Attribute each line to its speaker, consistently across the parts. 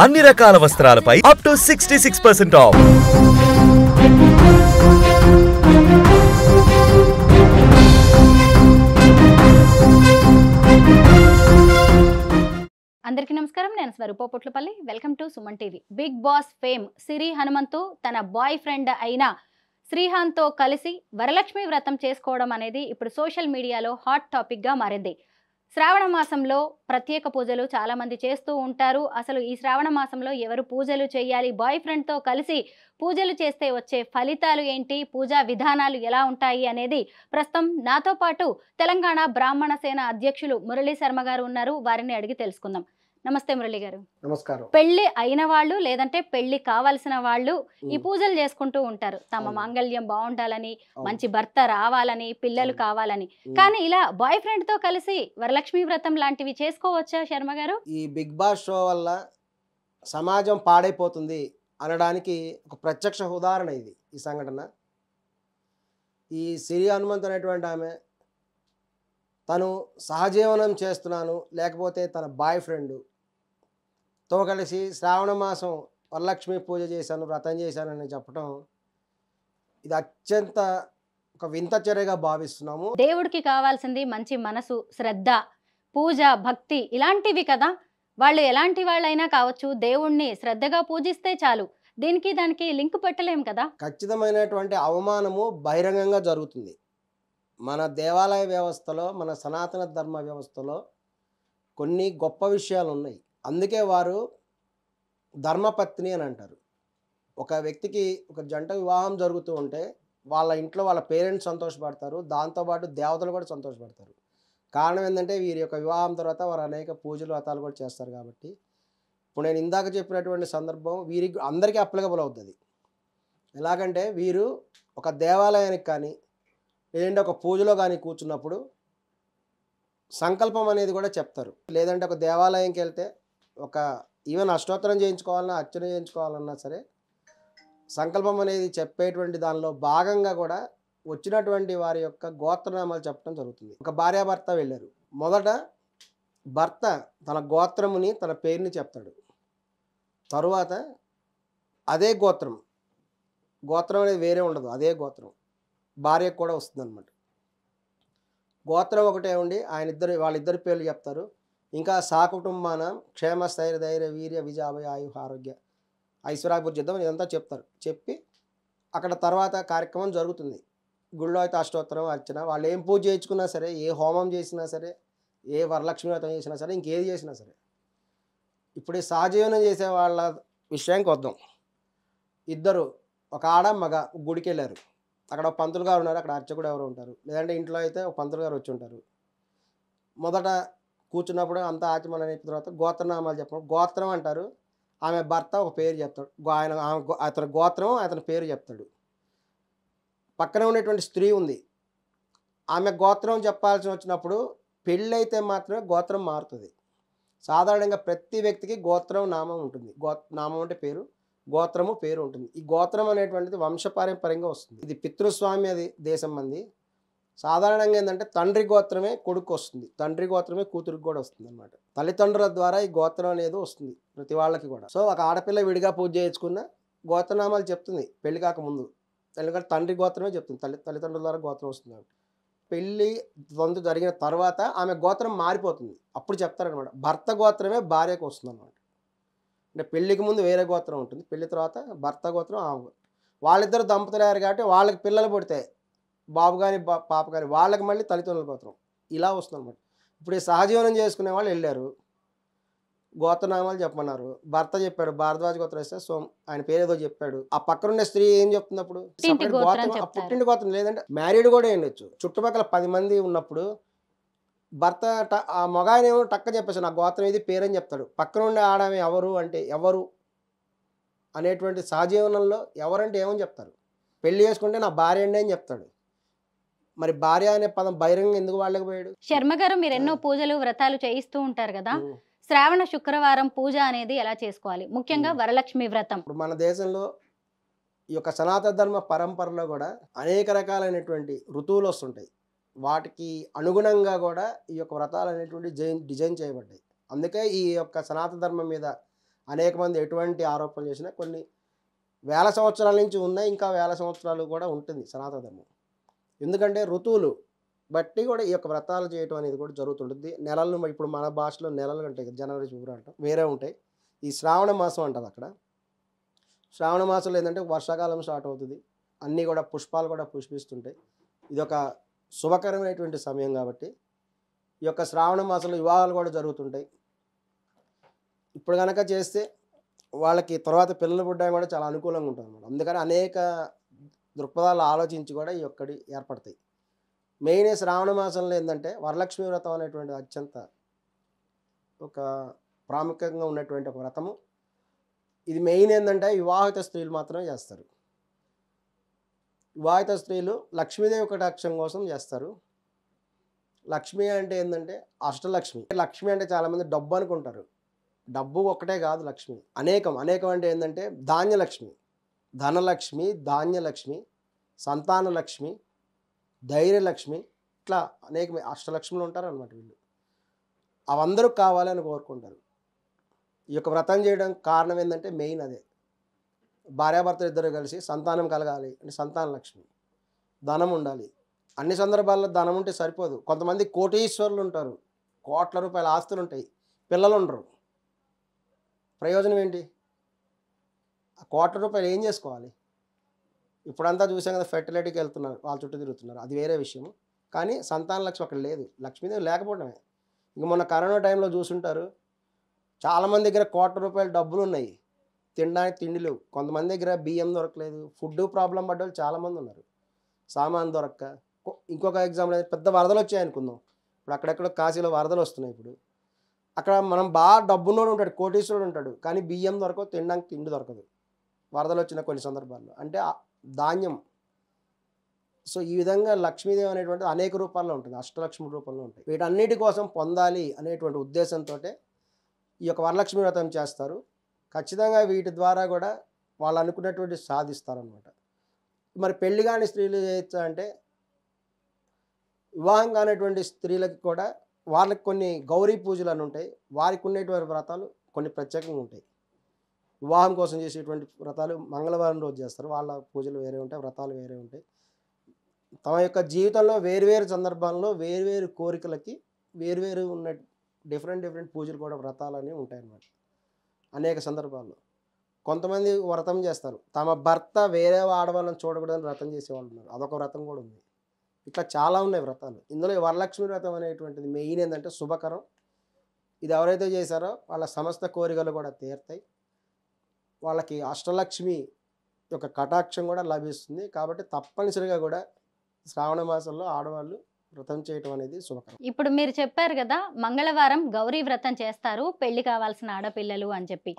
Speaker 1: అన్ని రకాల వస్త్రాలపై up to 66% of.
Speaker 2: అందరికీ నమస్కారం. నేను Swaroopa Potlapalli. Welcome to Suman TV. Bigg Boss fame Siri Hanumanthu తన బాయ్ ఫ్రెండ్ అయిన శ్రీహాన్తో కలిసి వరలక్ష్మి వ్రతం చేసుకోవడం అనేది ఇప్పుడు సోషల్ మీడియాలో హాట్ టాపిక్గా మారింది. శ్రావణ మాసంలో ప్రత్యేక పూజలు చాలామంది చేస్తూ ఉంటారు. అసలు ఈ శ్రావణ మాసంలో ఎవరు పూజలు చేయాలి, బాయ్ ఫ్రెండ్తో కలిసి పూజలు చేస్తే వచ్చే ఫలితాలు ఏంటి, పూజా విధానాలు ఎలా ఉంటాయి అనేది ప్రస్తుతం నాతో పాటు తెలంగాణ బ్రాహ్మణ సేన అధ్యక్షులు మురళీ శర్మ గారు ఉన్నారు. వారిని అడిగి తెలుసుకుందాం. నమస్తే మురళి గారు.
Speaker 3: నమస్కారం.
Speaker 2: పెళ్లి అయిన వాళ్ళు లేదంటే పెళ్లి కావాల్సిన వాళ్ళు ఈ పూజలు చేసుకుంటూ ఉంటారు. తమ మాంగళ్యం బాగుండాలని, మంచి భర్త రావాలని, పిల్లలు కావాలని. కానీ ఇలా బాయ్ ఫ్రెండ్ తో కలిసి వరలక్ష్మి వ్రతం లాంటివి చేసుకోవచ్చా శర్మ గారు?
Speaker 3: ఈ బిగ్ బాస్ షో వల్ల సమాజం పాడైపోతుంది అనడానికి ఒక ప్రత్యక్ష ఉదాహరణ ఇది ఈ సంఘటన. ఈ సిరి హనుమంత్ అనేటువంటి ఆమె తను సహజీవనం చేస్తున్నాను, లేకపోతే తన బాయ్ ఫ్రెండ్తో కలిసి శ్రావణ మాసం వరలక్ష్మి పూజ చేశాను, వ్రతం చేశానని చెప్పడం ఇది అత్యంత ఒక వింత చర్యగా భావిస్తున్నాము.
Speaker 2: దేవుడికి కావాల్సింది మంచి మనసు, శ్రద్ధ, పూజ, భక్తి ఇలాంటివి కదా. వాళ్ళు ఎలాంటి వాళ్ళైనా కావచ్చు, దేవుణ్ణి శ్రద్ధగా పూజిస్తే చాలు. దీనికి దానికి లింక్ పెట్టలేం కదా.
Speaker 3: ఖచ్చితమైనటువంటి అవమానము బహిరంగంగా జరుగుతుంది. మన దేవాలయ వ్యవస్థలో, మన సనాతన ధర్మ వ్యవస్థలో కొన్ని గొప్ప విషయాలు ఉన్నాయి. అందుకే వారు ధర్మపత్ని అని అంటారు. ఒక వ్యక్తికి ఒక జంట వివాహం జరుగుతూ ఉంటే వాళ్ళ ఇంట్లో వాళ్ళ పేరెంట్స్ సంతోషపడతారు, దాంతోపాటు దేవతలు కూడా సంతోషపడతారు. కారణం ఏంటంటే వీరి యొక్క వివాహం తర్వాత వారు అనేక పూజలు వ్రతాలు కూడా చేస్తారు. కాబట్టి ఇప్పుడు నేను ఇందాక చెప్పినటువంటి సందర్భం వీరికి అందరికీ అప్లికబుల్ అవుతుంది. ఎలాగంటే వీరు ఒక దేవాలయానికి కానీ లేదంటే ఒక పూజలో కానీ కూర్చున్నప్పుడు సంకల్పం అనేది కూడా చెప్తారు. లేదంటే ఒక దేవాలయంకి వెళ్తే ఒక ఈవెన్ అష్టోత్తరం చేయించుకోవాలన్నా, అర్చన చేయించుకోవాలన్నా సరే సంకల్పం అనేది చెప్పేటువంటి దానిలో భాగంగా కూడా వచ్చినటువంటి వారి యొక్క గోత్రనామాలు చెప్పడం జరుగుతుంది. ఒక భార్యాభర్త వెళ్ళారు. మొదట భర్త తన గోత్రముని, తన పేరుని చెప్తాడు. తరువాత అదే గోత్రం అనేది వేరే ఉండదు, అదే గోత్రం భార్యకు కూడా వస్తుంది అనమాట. గోత్రం ఒకటే ఉండి వాళ్ళిద్దరి పేర్లు చెప్తారు. ఇంకా సాకుటుంబాన క్షేమ స్థైర్య ధైర్య వీర్య విజాభయ ఆయు ఆరోగ్య ఐశ్వర్యాభివృద్ధిద్దాం ఇదంతా చెప్తారు. చెప్పి అక్కడ తర్వాత కార్యక్రమం జరుగుతుంది. గుళ్ళో అయితే అష్టోత్తరం, అర్చన, వాళ్ళు ఏం పూజ చేయించుకున్నా సరే, ఏ హోమం చేసినా సరే, ఏ వరలక్ష్మి వ్రతం చేసినా సరే, ఇంకేది చేసినా సరే. ఇప్పుడు ఈ సహజీవనం చేసే వాళ్ళ విషయానికి వద్దాం. ఇద్దరు, ఒక ఆడ మగ గుడికి వెళ్ళారు. అక్కడ ఒక పంతులు గారు ఉన్నారు, అక్కడ అర్చకుడు ఎవరు ఉంటారు, లేదంటే ఇంట్లో అయితే ఒక పంతులు గారు వచ్చి ఉంటారు. మొదట కూర్చున్నప్పుడు అంతా ఆచమన అయిన తర్వాత గోత్రనామాలు చెప్పినప్పుడు గోత్రం అంటారు. ఆమె భర్త ఒక పేరు చెప్తాడు, అతని గోత్రం అతని పేరు చెప్తాడు. పక్కనే ఉండేటువంటి స్త్రీ ఉంది, ఆమె గోత్రం చెప్పాల్సి వచ్చినప్పుడు పెళ్ళైతే మాత్రమే గోత్రం మారుతుంది. సాధారణంగా ప్రతి వ్యక్తికి గోత్రం నామం ఉంటుంది. నామం అంటే పేరు, గోత్రము పేరు ఉంటుంది. ఈ గోత్రం అనేటువంటిది వంశపారంపర్యంగా వస్తుంది. ఇది పితృస్వామ్య దేశం మంది. సాధారణంగా ఏంటంటే తండ్రి గోత్రమే కొడుకు వస్తుంది, తండ్రి గోత్రమే కూతురికి కూడా వస్తుంది అనమాట. తల్లిదండ్రుల ద్వారా ఈ గోత్రం అనేది వస్తుంది ప్రతి వాళ్ళకి కూడా. సో ఒక ఆడపిల్ల విడిగా పూజ చేయించుకున్న గోత్రనామాలు చెప్తుంది పెళ్లి కాకముందు, ఎందుకంటే తండ్రి గోత్రమే చెప్తుంది, తల్లిదండ్రుల ద్వారా గోత్రం వస్తుంది. పెళ్ళి వంతు జరిగిన తర్వాత ఆమె గోత్రం మారిపోతుంది. అప్పుడు చెప్తారనమాట భర్త గోత్రమే భార్యకు వస్తుంది అనమాట. అంటే పెళ్ళికి ముందు వేరే గోత్రం ఉంటుంది, పెళ్లి తర్వాత భర్త గోత్రం ఆమె. వాళ్ళిద్దరు దంపతులయ్యారు కాబట్టి వాళ్ళకి పిల్లలు పుడితే బాబు కానీ పాప కానీ వాళ్ళకి మళ్ళీ తల్లిదండ్రుల గోత్రం ఇలా వస్తుంది అనమాట. ఇప్పుడు ఈ సహజీవనం చేసుకునే వాళ్ళు వెళ్ళారు, గోత్రనామాలు చెప్పమన్నారు. భర్త చెప్పాడు భారద్వాజ గోత్రం వేస్తే సో ఆయన పేరు ఏదో చెప్పాడు. ఆ పక్కనుండే స్త్రీ ఏం చెప్తుంది అప్పుడు? సపరేట్ గోత్రం, పుట్టింటి గోత్రం లేదంటే మ్యారీడ్ కూడా ఉండొచ్చు. చుట్టుపక్కల 10 మంది ఉన్నప్పుడు భర్త ఆ మగాయన ఏమో టక్క చెప్పేసి నా గోత్రం ఇది పేరని చెప్తాడు. పక్కన ఉండే ఆడమే ఎవరు అంటే ఎవరు అనేటువంటి సహజీవనంలో ఎవరంటే ఏమని చెప్తారు? పెళ్లి చేసుకుంటే నా భార్య అండి అని చెప్తాడు. మరి భార్య అనే పదం బహిరంగ ఎందుకు వాళ్ళకపోయాడు?
Speaker 2: శర్మ గారు, మీరు ఎన్నో పూజలు వ్రతాలు చేయిస్తూ ఉంటారు కదా. శ్రావణ శుక్రవారం పూజ అనేది ఎలా చేసుకోవాలి, ముఖ్యంగా వరలక్ష్మి వ్రతం?
Speaker 3: ఇప్పుడు మన దేశంలో ఈ యొక్క సనాతన ధర్మ పరంపరలో కూడా అనేక రకాలైనటువంటి ఋతువులు వస్తుంటాయి. వాటికి అనుగుణంగా కూడా ఈ యొక్క వ్రతాలు అనేటువంటి డిజైన్ చేయబడ్డాయి. అందుకే ఈ యొక్క సనాతన ధర్మం మీద అనేక మంది ఎటువంటి ఆరోపణలు చేసినా కొన్ని వేల సంవత్సరాల నుంచి ఉన్నాయి, ఇంకా వేల సంవత్సరాలు కూడా ఉంటుంది సనాతన ధర్మం. ఎందుకంటే ఋతువులు బట్టి కూడా ఈ యొక్క వ్రతాలు చేయటం అనేది కూడా జరుగుతుంటుంది. నెలలను ఇప్పుడు మన భాషలో నెలలు ఉంటాయి కదా, జనవరి ఫిబ్రవరి అంటాం, వేరే ఉంటాయి. ఈ శ్రావణ మాసం అంటారు అక్కడ. శ్రావణ మాసంలో ఏంటంటే వర్షాకాలం స్టార్ట్ అవుతుంది, అన్నీ కూడా పుష్పాలు కూడా పుష్పిస్తుంటాయి. ఇది ఒక శుభకరమైనటువంటి సమయం కాబట్టి ఈ యొక్క శ్రావణ మాసంలో వివాహాలు కూడా జరుగుతుంటాయి. ఇప్పుడు కనుక చేస్తే వాళ్ళకి తర్వాత పిల్లలు పుట్టడం కూడా చాలా అనుకూలంగా ఉంటుంది అన్నమాట. అందుకని అనేక దృక్పథాలు ఆలోచించి కూడా ఈ ఒక్కటి ఏర్పడతాయి. మెయిన్ శ్రావణ మాసంలో ఏంటంటే వరలక్ష్మి వ్రతం అనేటువంటి అత్యంత ఒక ప్రాముఖ్యంగా ఉన్నటువంటి ఒక వ్రతము. ఇది మెయిన్ ఏంటంటే వివాహిత స్త్రీలు మాత్రమే చేస్తారు. వివాహిత స్త్రీలు లక్ష్మీదేవి కటాక్షం కోసం చేస్తారు. లక్ష్మి అంటే ఏంటంటే అష్టలక్ష్మి. లక్ష్మి అంటే చాలామంది డబ్బు అనుకుంటారు. డబ్బు ఒక్కటే కాదు లక్ష్మి, అనేకం. అనేకం అంటే ఏంటంటే ధాన్యలక్ష్మి, ధనలక్ష్మి, ధాన్యలక్ష్మి, సంతానలక్ష్మి, ధైర్యలక్ష్మి, ఇట్లా అనేక అష్టలక్ష్ములు ఉంటారు అన్నమాట వీళ్ళు. అవందరూ కావాలని కోరుకుంటారు. ఈ యొక్క వ్రతం చేయడం కారణం ఏంటంటే మెయిన్ అదే. భార్యాభర్తలు ఇద్దరు కలిసి సంతానం కలగాలి అంటే సంతాన లక్ష్మి, ధనం ఉండాలి. అన్ని సందర్భాల్లో ధనం ఉంటే సరిపోదు. కొంతమంది కోటీశ్వరులు ఉంటారు, కోట్ల రూపాయల ఆస్తులు ఉంటాయి, పిల్లలు ఉండరు. ప్రయోజనం ఏంటి? ఆ కోట్ల రూపాయలు ఏం చేసుకోవాలి? ఇప్పుడంతా చూసాం కదా, ఫెర్టిలిటీకి వెళ్తున్నారు, వాళ్ళ చుట్టూ తిరుగుతున్నారు, అది వేరే విషయం. కానీ సంతాన లక్ష్మి అక్కడ లేదు, లక్ష్మీదేవి లేకపోవడమే. ఇంక మొన్న కరోనా టైంలో చూసుంటారు, చాలామంది దగ్గర కోట్ల రూపాయల డబ్బులు ఉన్నాయి, తినడానికి తిండి లేవు. కొంతమంది దగ్గర బియ్యం దొరకలేదు, ఫుడ్ ప్రాబ్లం పడ్డ వాళ్ళు చాలామంది ఉన్నారు, సామాన్ దొరక్క. ఇంకొక ఎగ్జాంపుల్, పెద్ద వరదలు వచ్చాయి అనుకుందాం. ఇప్పుడు అక్కడెక్కడ కాశీలో వరదలు వస్తున్నాయి. ఇప్పుడు అక్కడ మనం బాగా డబ్బున్నోడు ఉంటాడు, కోటీశ్వరుడు ఉంటాడు, కానీ బియ్యం దొరకవు, తినడానికి తిండి దొరకదు వరదలు వచ్చిన కొన్ని సందర్భాల్లో. అంటే ధాన్యం. సో ఈ విధంగా లక్ష్మీదేవి అనేటువంటిది అనేక రూపాల్లో ఉంటుంది, అష్టలక్ష్మి రూపంలో ఉంటాయి. వీటన్నిటి కోసం పొందాలి అనేటువంటి ఉద్దేశంతో ఈ యొక్క వరలక్ష్మి వ్రతం చేస్తారు. ఖచ్చితంగా వీటి ద్వారా కూడా వాళ్ళు అనుకున్నటువంటి సాధిస్తారనమాట. మరి పెళ్లి కాని స్త్రీలు చేయొచ్చా అంటే, వివాహం కానటువంటి స్త్రీలకు కూడా వాళ్ళకి కొన్ని గౌరీ పూజలు అని ఉంటాయి. వారికి ఉండేటువంటి వ్రతాలు కొన్ని ప్రత్యేకంగా ఉంటాయి. వివాహం కోసం చేసేటువంటి వ్రతాలు మంగళవారం రోజు చేస్తారు, వాళ్ళ పూజలు వేరే ఉంటాయి, వ్రతాలు వేరే ఉంటాయి. తమ యొక్క జీవితంలో వేరువేరు సందర్భాల్లో వేరువేరు కోరికలకి వేరువేరు ఉన్న డిఫరెంట్ పూజలు కూడా వ్రతాలు అనేవి ఉంటాయి అన్నమాట. అనేక సందర్భాల్లో కొంతమంది వ్రతం చేస్తారు, తమ భర్త వేరే ఆడవాళ్ళని చూడకూడదని వ్రతం చేసేవాళ్ళు ఉన్నారు, అదొక వ్రతం కూడా ఉంది. ఇట్లా చాలా ఉన్నాయి వ్రతాలు. ఇందులో ఈ వరలక్ష్మి వ్రతం అనేటువంటిది మెయిన్ ఏంటంటే శుభకరం. ఇది ఎవరైతే చేశారో వాళ్ళ సమస్త కోరికలు కూడా తీరుతాయి, వాళ్ళకి అష్టలక్ష్మి యొక్క కటాక్షం కూడా లభిస్తుంది. కాబట్టి తప్పనిసరిగా కూడా శ్రావణ మాసంలో ఆడవాళ్ళు వ్రతం చేయటం అనేది శుభకరం.
Speaker 2: ఇప్పుడు మీరు చెప్పారు కదా, మంగళవారం గౌరీ వ్రతం చేస్తారు పెళ్లి కావాల్సిన ఆడపిల్లలు అని చెప్పి,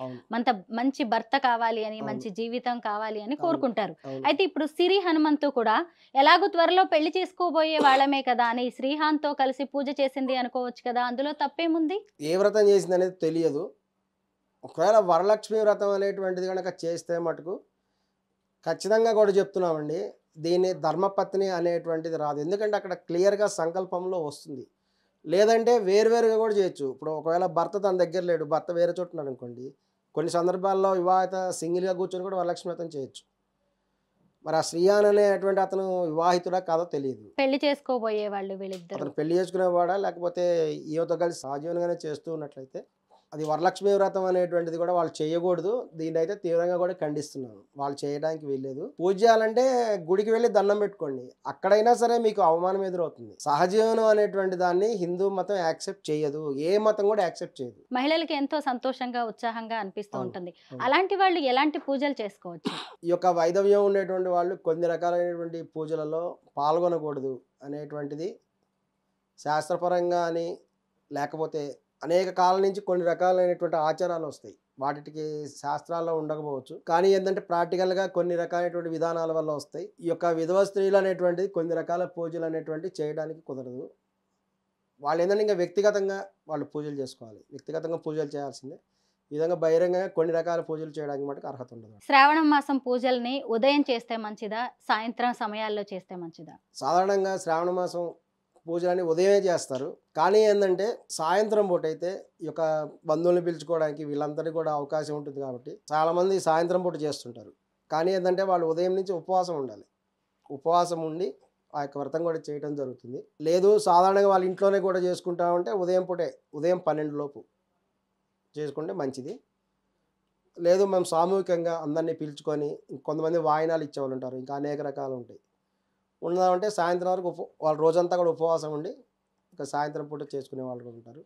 Speaker 2: మంచి భర్త కావాలి అని, మంచి జీవితం కావాలి అని కోరుకుంటారు. అయితే ఇప్పుడు సిరి హనుమంతు కూడా ఎలాగో త్వరలో పెళ్లి చేసుకోబోయే వాళ్ళమే కదా అని శ్రీహాన్తో కలిసి పూజ చేసింది అనుకోవచ్చు కదా, అందులో తప్పేముంది?
Speaker 3: ఏ వ్రతం చేసింది అనేది తెలియదు. ఒకవేళ వరలక్ష్మి వ్రతం అనేటువంటిది కనుక చేస్తే మటుకు ఖచ్చితంగా కూడా చెప్తున్నామండి, దీన్ని ధర్మపత్ని అనేటువంటిది రాదు. ఎందుకంటే అక్కడ క్లియర్గా సంకల్పంలో వస్తుంది. లేదంటే వేరువేరుగా కూడా చేయొచ్చు. ఇప్పుడు ఒకవేళ భర్త తన దగ్గర లేడు, భర్త వేరే చోట ఉన్నాడు అనుకోండి, కొన్ని సందర్భాల్లో వివాహిత సింగిల్గా కూర్చొని కూడా వరలక్ష్మి వ్రతం చేయొచ్చు. మరి ఆ శ్రీయాన్ అనేటువంటి అతను వివాహితుడా కాదో తెలియదు.
Speaker 2: పెళ్లి చేసుకోబోయే వాళ్ళు వీళ్ళిద్దరు,
Speaker 3: అతను పెళ్లి చేసుకునేవాడా లేకపోతే ఈయనతో కలిసి సహజీవనంగానే చేస్తూ ఉన్నట్లయితే అది వరలక్ష్మి వ్రతం అనేటువంటిది కూడా వాళ్ళు చేయకూడదు. దీన్ని అయితే తీవ్రంగా కూడా ఖండిస్తున్నాను. వాళ్ళు చేయడానికి వీల్లేదు. పూజ చేయాలంటే గుడికి వెళ్ళి దండం పెట్టుకోండి, అక్కడైనా సరే మీకు అవమానం ఎదురవుతుంది. సహజీవనం అనేటువంటి దాన్ని హిందూ మతం యాక్సెప్ట్ చేయదు, ఏ మతం కూడా యాక్సెప్ట్ చేయదు.
Speaker 2: మహిళలకి ఎంతో సంతోషంగా ఉత్సాహంగా అనిపిస్తూ ఉంటుంది. అలాంటి వాళ్ళు ఎలాంటి పూజలు చేసుకోవచ్చు?
Speaker 3: ఈ యొక్క వైదవ్యం ఉండేటువంటి వాళ్ళు కొన్ని రకాలైనటువంటి పూజలలో పాల్గొనకూడదు అనేటువంటిది శాస్త్రపరంగా అని, లేకపోతే అనేక కాలం నుంచి కొన్ని రకాలైనటువంటి ఆచారాలు వస్తాయి, వాటికి శాస్త్రాల్లో ఉండకపోవచ్చు, కానీ ఏంటంటే ప్రాక్టికల్గా కొన్ని రకాలైనటువంటి విధానాల వల్ల వస్తాయి. ఈ యొక్క విధవ స్త్రీలు అనేటువంటిది కొన్ని రకాల పూజలు అనేటువంటివి చేయడానికి కుదరదు. వాళ్ళు ఏంటంటే ఇంకా వ్యక్తిగతంగా వాళ్ళు పూజలు చేసుకోవాలి, వ్యక్తిగతంగా పూజలు చేయాల్సిందే. ఈ విధంగా బహిరంగంగా కొన్ని రకాల పూజలు చేయడానికి మటుకు అర్హత ఉండదు.
Speaker 2: శ్రావణ మాసం పూజల్ని ఉదయం చేస్తే మంచిదా, సాయంత్రం సమయాల్లో చేస్తే మంచిదా?
Speaker 3: సాధారణంగా శ్రావణ మాసం పూజలన్నీ ఉదయమే చేస్తారు. కానీ ఏందంటే సాయంత్రం పూట అయితే ఈ యొక్క బంధువుల్ని పిలుచుకోవడానికి వీళ్ళందరికీ కూడా అవకాశం ఉంటుంది కాబట్టి చాలామంది సాయంత్రం పూట చేస్తుంటారు. కానీ ఏంటంటే వాళ్ళు ఉదయం నుంచి ఉపవాసం ఉండాలి. ఉపవాసం ఉండి ఆ యొక్క వ్రతం కూడా చేయడం జరుగుతుంది. లేదు సాధారణంగా వాళ్ళ ఇంట్లోనే కూడా చేసుకుంటామంటే ఉదయం పూటే ఉదయం 12 లోపు చేసుకుంటే మంచిది. లేదు మేము సామూహికంగా అందరినీ పిలుచుకొని కొంతమంది వాయినాలు ఇచ్చేవాళ్ళు ఉంటారు. ఇంకా అనేక రకాలు ఉంటాయి. ఉన్నదంటే సాయంత్రం వరకు వాళ్ళు రోజంతా కూడా ఉపవాసం ఉండి ఇంకా సాయంత్రం పూట చేసుకునే వాళ్ళు కూడా ఉంటారు.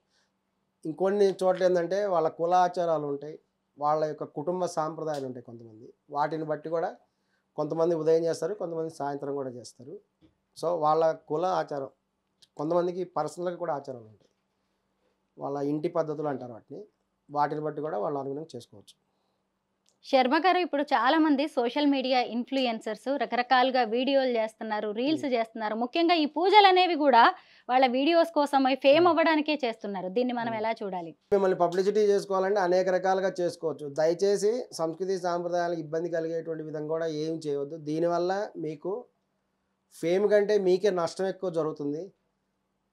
Speaker 3: ఇంకొన్ని చోట్ల ఏంటంటే వాళ్ళ కులాచారాలు ఉంటాయి, వాళ్ళ యొక్క కుటుంబ సాంప్రదాయాలు ఉంటాయి కొంతమంది. వాటిని బట్టి కూడా కొంతమంది ఉదయం చేస్తారు, కొంతమంది సాయంత్రం కూడా చేస్తారు. సో వాళ్ళ కుల ఆచారం, కొంతమందికి పర్సనల్గా కూడా ఆచారాలు ఉంటాయి. వాళ్ళ ఇంటి పద్ధతులు అంటారు వాటిని. వాటిని బట్టి కూడా వాళ్ళు అనుగుణంగా చేసుకోవచ్చు.
Speaker 2: శర్మ గారు, ఇప్పుడు చాలా మంది సోషల్ మీడియా ఇన్ఫ్లుయెన్సర్స్ రకరకాలుగా వీడియోలు చేస్తున్నారు, రీల్స్ చేస్తున్నారు. ముఖ్యంగా ఈ పూజలు అనేవి కూడా వాళ్ళ వీడియోస్ కోసమై ఫేమ్ అవ్వడానికే చేస్తున్నారు. దీన్ని మనం ఎలా చూడాలి?
Speaker 3: మిమ్మల్ని పబ్లిసిటీ చేసుకోవాలంటే అనేక రకాలుగా చేసుకోవచ్చు. దయచేసి సంస్కృతి సాంప్రదాయాలకు ఇబ్బంది కలిగేటువంటి విధంగా కూడా ఏం చేయవద్దు. దీనివల్ల మీకు ఫేమ్ కంటే మీకే నష్టం ఎక్కువ జరుగుతుంది.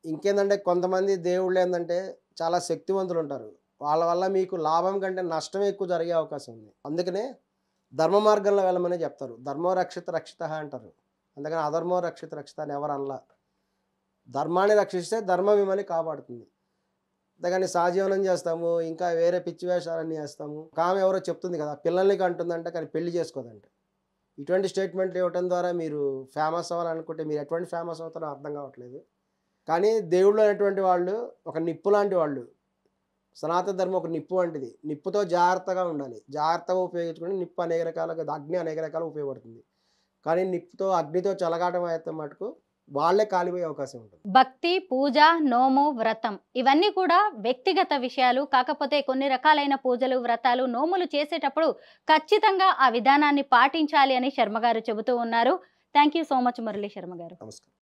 Speaker 3: ఇంకేందంటే కొంతమంది దేవుళ్ళు ఏంటంటే చాలా శక్తివంతులు ఉంటారు. వాళ్ళ వల్ల మీకు లాభం కంటే నష్టం ఎక్కువ జరిగే అవకాశం ఉంది. అందుకనే ధర్మ మార్గంలో వెళ్ళమని చెప్తారు. ధర్మో రక్షిత రక్షిత అంటారు. అందుకని అధర్మో రక్షిత రక్షిత అని ఎవరు అనలా. ధర్మాన్ని రక్షిస్తే ధర్మం మిమ్మల్ని కాపాడుతుంది. అంతేగాని సహజీవనం చేస్తాము, ఇంకా వేరే పిచ్చి వేషాలన్నీ చేస్తాము. ఆమె ఎవరో చెప్తుంది కదా, పిల్లల్ని కంటుందంటే కానీ పెళ్లి చేసుకోదంట. ఇటువంటి స్టేట్మెంట్లు ఇవ్వడం ద్వారా మీరు ఫేమస్ అవ్వాలనుకుంటే మీరు ఎటువంటి ఫేమస్ అవుతారో అర్థం కావట్లేదు. కానీ దేవుళ్ళు అనేటువంటి వాళ్ళు ఒక నిప్పు లాంటి వాళ్ళు. సనాతన ధర్మం ఒక నిప్పు వంటిది. నిప్పుతో జాగ్రత్తగా ఉండాలి. జాగ్రత్తగా ఉపయోగించుకుని నిప్పు అనేక రకాలుగా, అగ్ని అనేక రకాలు ఉపయోగపడుతుంది. కానీ నిప్పుతో అగ్నితో చెలగాటం అయితే మటుకు వాళ్ళే కాలిపోయే అవకాశం ఉంటుంది.
Speaker 2: భక్తి, పూజ, నోము, వ్రతం ఇవన్నీ కూడా వ్యక్తిగత విషయాలు. కాకపోతే కొన్ని రకాలైన పూజలు, వ్రతాలు, నోములు చేసేటప్పుడు ఖచ్చితంగా ఆ విధానాన్ని పాటించాలి అని శర్మ గారు చెబుతూ ఉన్నారు. Thank you so much Murali Sharma గారు.
Speaker 3: నమస్కారం.